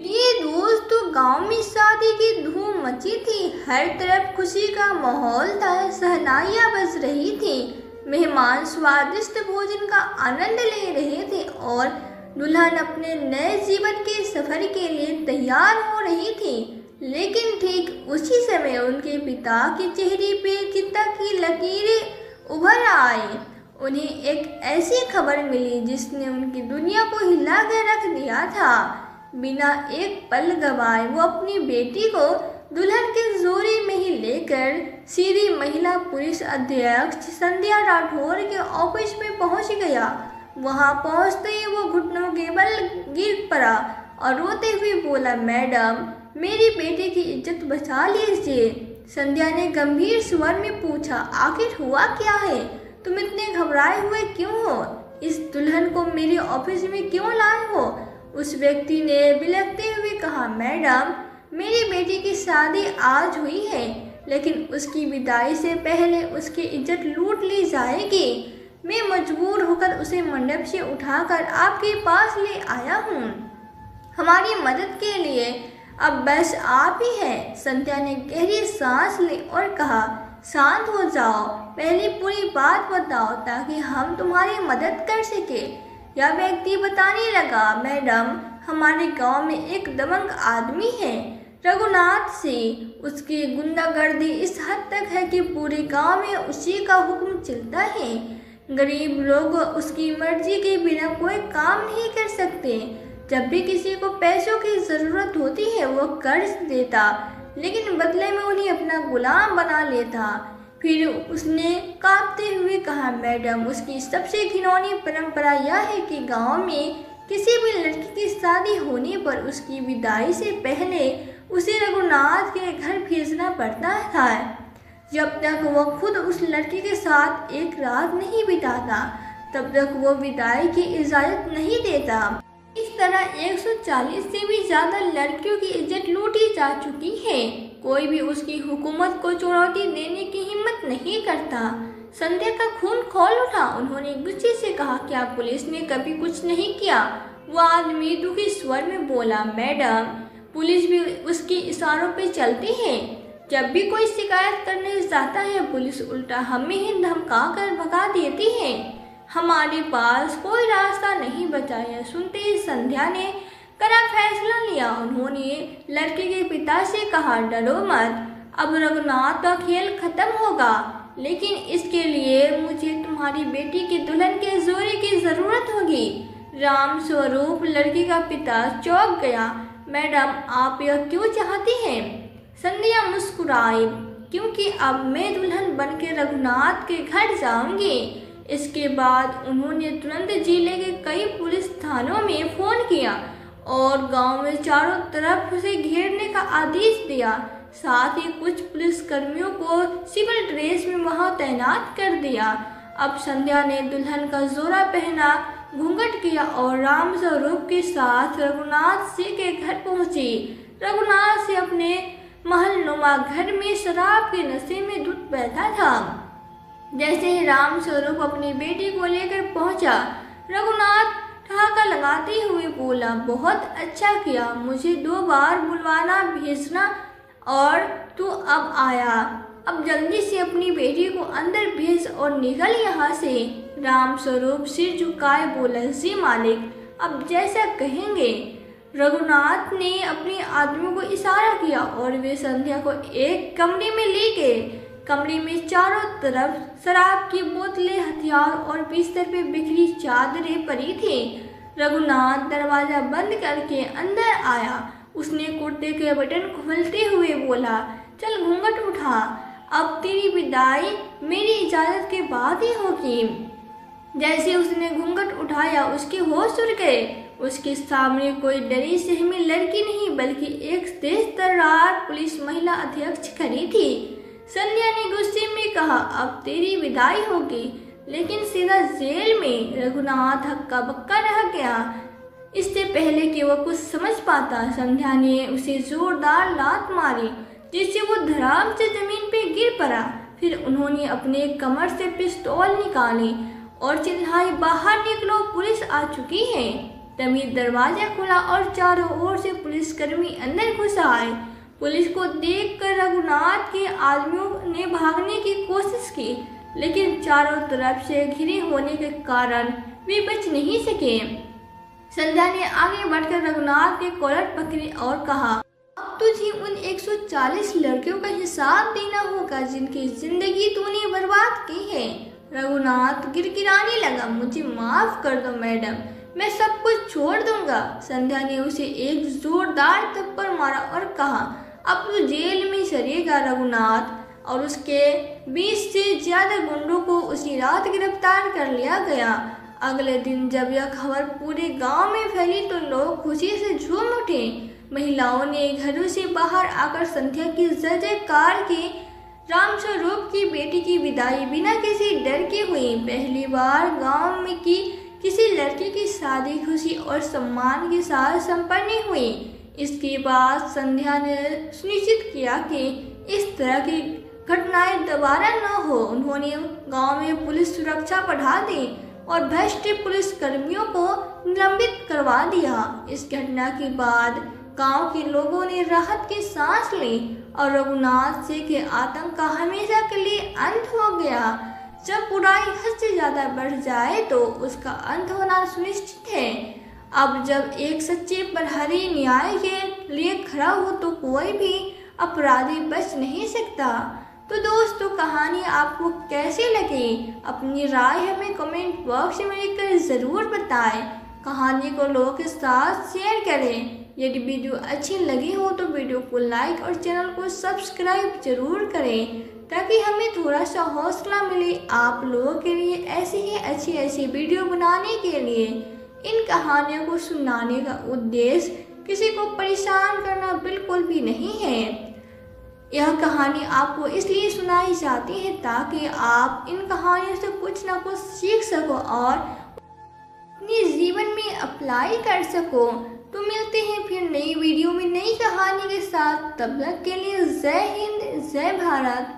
ये दोस्तों, गांव में शादी की धूम मची थी। हर तरफ खुशी का माहौल था, शहनाइयां बज रही थी, मेहमान स्वादिष्ट भोजन का आनंद ले रहे थे और दुल्हन अपने नए जीवन के सफर के लिए तैयार हो रही थी। लेकिन ठीक उसी समय उनके पिता के चेहरे पे चिंता की लकीरें उभर आई। उन्हें एक ऐसी खबर मिली जिसने उनकी दुनिया को हिला कर रख दिया था। बिना एक पल गवाए वो अपनी बेटी को दुल्हन के जोड़े में ही लेकर सीधी महिला पुलिस अध्यक्ष संध्या राठौर के ऑफिस में पहुंच गया। वहां पहुंचते ही वो घुटनों के बल गिर पड़ा और रोते हुए बोला, मैडम, मेरी बेटी की इज्जत बचा लीजिए। संध्या ने गंभीर स्वर में पूछा, आखिर हुआ क्या है? तुम इतने घबराए हुए क्यों हो? इस दुल्हन को मेरे ऑफिस में क्यों लाए हो? उस व्यक्ति ने बिलखते हुए कहा, मैडम, मेरी बेटी की शादी आज हुई है, लेकिन उसकी विदाई से पहले उसकी इज्जत लूट ली जाएगी। मैं मजबूर होकर उसे मंडप से उठाकर आपके पास ले आया हूँ। हमारी मदद के लिए अब बस आप ही हैं। संध्या ने गहरी सांस ली और कहा, शांत हो जाओ, पहले पूरी बात बताओ ताकि हम तुम्हारी मदद कर सके। यह व्यक्ति बताने लगा, मैडम, हमारे गांव में एक दबंग आदमी है, रघुनाथ सिंह। उसकी गुंडागर्दी इस हद तक है कि पूरे गांव में उसी का हुक्म चलता है। गरीब लोग उसकी मर्जी के बिना कोई काम नहीं कर सकते। जब भी किसी को पैसों की जरूरत होती है वो कर्ज देता, लेकिन बदले में उन्हें अपना गुलाम बना लेता। फिर उसने कांपते हुए कहा, मैडम, उसकी सबसे घिनौनी परंपरा यह है कि गांव में किसी भी लड़की की शादी होने पर उसकी विदाई से पहले उसे रघुनाथ के घर भेजना पड़ता था। जब तक वो खुद उस लड़की के साथ एक रात नहीं बिताता, तब तक वो विदाई की इजाजत नहीं देता। इस तरह 140 से भी ज्यादा लड़कियों की इज्जत लूटी जा चुकी है। कोई भी उसकी हुकूमत को चुनौती देने की हिम्मत नहीं करता। संध्या का खून खौल उठा। उन्होंने गुस्से से कहा, क्या पुलिस ने कभी कुछ नहीं किया? वो आदमी दुखी स्वर में बोला, मैडम, पुलिस भी उसके इशारों पे चलती है। जब भी कोई शिकायत करने जाता है, पुलिस उल्टा हमें ही धमका कर भगा देती है। हमारे पास कोई रास्ता नहीं बचा है। सुनते ही संध्या ने कड़ा फैसला लिया। उन्होंने लड़के के पिता से कहा, डरो मत, अब रघुनाथ का खेल खत्म होगा, लेकिन इसके लिए मुझे तुम्हारी बेटी के दुल्हन के जोड़े की जरूरत होगी। राम स्वरूप, लड़की का पिता, चौंक गया। मैडम, आप यह क्यों चाहती हैं? संध्या मुस्कुराई, क्योंकि अब मैं दुल्हन बनकर रघुनाथ के घर जाऊंगी। इसके बाद उन्होंने तुरंत जिले के कई पुलिस थानों में फोन किया और गांव में चारों तरफ से घेरने का आदेश दिया। साथ ही कुछ पुलिस कर्मियों को सिविल ड्रेस में वहां तैनात कर दिया। अब संध्या ने दुल्हन का जोड़ा पहना, घूंघट किया और राम स्वरूप के साथ रघुनाथ सिंह के घर पहुंची। रघुनाथ सिंह अपने महलनुमा घर में शराब के नशे में धुत बैठा था। जैसे ही राम स्वरूप अपनी बेटी को लेकर पहुंचा, रघुनाथ ठहाका लगाते हुए बोला, बहुत अच्छा किया, मुझे 2 बार बुलवाना भेजना और तू अब आया। अब जल्दी से अपनी बेटी को अंदर भेज और निकल यहाँ से। राम स्वरूप सिर झुकाए बोला, जी मालिक, अब जैसा कहेंगे। रघुनाथ ने अपने आदमियों को इशारा किया और वे संध्या को एक कमरे में ले गए। कमरे में चारों तरफ शराब की बोतलें, हथियार और बिस्तर पे बिखरी चादरें पड़ी थी। रघुनाथ दरवाजा बंद करके अंदर आया। उसने कुर्ते के बटन खोलते हुए बोला, चल घूंघट उठा, अब तेरी विदाई मेरी इजाजत के बाद ही होगी। जैसे उसने घूंघट उठाया, उसके होश उड़ गए। उसके सामने कोई डरी सहमी लड़की नहीं, बल्कि एक तेज तर्रार पुलिस महिला अध्यक्ष खड़ी थी। संध्या ने गुस्से में कहा, अब तेरी विदाई होगी, लेकिन सीधा जेल में। रघुनाथ हक्का बक्का रह गया। इससे पहले कि वह कुछ समझ पाता, संध्या ने उसे जोरदार लात मारी, जिससे वो धड़ाम से जमीन पे गिर पड़ा। फिर उन्होंने अपने कमर से पिस्तौल निकाली और चिल्लाई, बाहर निकलो, पुलिस आ चुकी है। तभी दरवाजा खुला और चारों ओर से पुलिसकर्मी अंदर घुस आए। पुलिस को देखकर रघुनाथ के आदमियों ने भागने की कोशिश की, लेकिन चारों तरफ से घिरे होने के कारण वे बच नहीं सके। संध्या ने आगे बढ़कर रघुनाथ के कॉलर पकड़े और कहा, अब तुझे उन 140 लड़कियों का हिसाब देना होगा जिनकी जिंदगी तूने बर्बाद की है। रघुनाथ गिड़गिड़ाने लगा, मुझे माफ कर दो मैडम, मैं सब कुछ छोड़ दूंगा। संध्या ने उसे एक जोरदार थप्पड़ मारा और कहा, अब तो जेल में सड़ेगा। रघुनाथ और उसके 20 से ज्यादा गुंडों को उसी रात गिरफ्तार कर लिया गया। अगले दिन जब यह खबर पूरे गांव में फैली तो लोग खुशी से झूम उठे। महिलाओं ने घरों से बाहर आकर संध्या की जय-जयकार की। रामस्वरूप की बेटी की विदाई बिना किसी डर के हुई। पहली बार गांव में की किसी लड़की की शादी खुशी और सम्मान के साथ संपन्न हुई। इसके बाद संध्या ने सुनिश्चित किया कि इस तरह की घटनाएं दोबारा न हो। उन्होंने गांव में पुलिस सुरक्षा बढ़ा दी और भ्रष्ट पुलिस कर्मियों को निलंबित करवा दिया। इस घटना के बाद गांव के लोगों ने राहत की सांस ली और रघुनाथ सिंह के आतंक का हमेशा के लिए अंत हो गया। जब बुराई हद से ज्यादा बढ़ जाए तो उसका अंत होना सुनिश्चित है। अब जब एक सच्चे प्रहरी न्याय के लिए खड़ा हो तो कोई भी अपराधी बच नहीं सकता। तो दोस्तों, कहानी आपको कैसी लगी? अपनी राय हमें कमेंट बॉक्स में लिखकर ज़रूर बताएं। कहानी को लोगों के साथ शेयर करें। यदि वीडियो अच्छी लगी हो तो वीडियो को लाइक और चैनल को सब्सक्राइब जरूर करें, ताकि हमें थोड़ा सा हौसला मिले आप लोगों के लिए ऐसी ही अच्छी वीडियो बनाने के लिए। इन कहानियों को सुनाने का उद्देश्य किसी को परेशान करना बिल्कुल भी नहीं है। यह कहानी आपको इसलिए सुनाई जाती है ताकि आप इन कहानियों से कुछ ना कुछ सीख सको और अपने जीवन में अप्लाई कर सको। तो मिलते हैं फिर नई वीडियो में नई कहानी के साथ। तब तक के लिए जय हिंद, जय भारत।